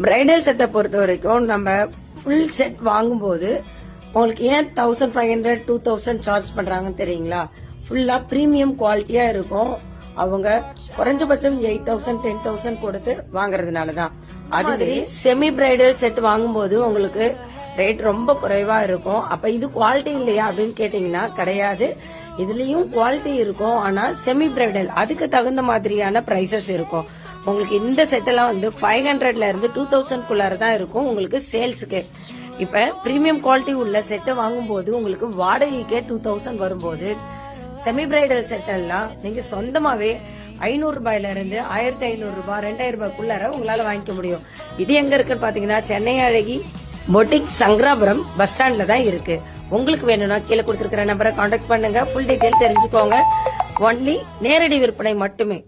Bridal செட்டை பொறுத்த வரைக்கும் நம்ம ஃபுல் செட் வாங்கும்போது உங்களுக்கு ஏன் 1500 2000 சார்ஜ் பண்றாங்கன்னு தெரியுங்களா? ஃபுல்லா பிரீமியம் குவாலிட்டியா இருக்கும். அவங்க குறைஞ்சபட்சம் 8000 10,000 கொடுத்து வாங்குறதுனாலதான். அதுவே செமி பிரைடல் செட் வாங்கும்போது உங்களுக்கு ரேட் ரொம்ப குறைவா இருக்கும். அப்ப இது குவாலிட்டி இல்லையா அப்படின்னு கேட்டீங்கன்னா கிடையாது. இதுலயும் குவாலிட்டி இருக்கும். ஆனா செமி பிரைடல் அதுக்கு தகுந்த மாதிரியான பிரைசஸ் இருக்கும். உங்களுக்கு இந்த செட் எல்லாம் வந்து 500ல இருந்து 2000 குள்ளார தான் இருக்கும் உங்களுக்கு சேல்ஸுக்கு. இப்ப பிரீமியம் குவாலிட்டி உள்ள செட்டை வாங்கும்போது உங்களுக்கு வாடகைக்கே 2000 வரும்போது செமி பிரைடல் செட் எல்லாம் நீங்க சொந்தமாவே 500 ரூபாயில இருந்து 1500 ரூபாய் 2000 ரூபாய்க்குள்ளார உங்களால வாங்கிக்க முடியும். இது எங்க இருக்குன்னு பாத்தீங்கன்னா சென்னை அழகி பொட்டிக் சங்கராபுரம் பஸ் ஸ்டாண்ட்ல தான் இருக்கு. உங்களுக்கு வேணும்னா கீழே கொடுத்திருக்கிற நம்பரை கான்டாக்ட் பண்ணுங்க. ஃபுல் டீடைல் தெரிஞ்சுக்கோங்க. ஒன்லி நேரடி விற்பனை மட்டுமே.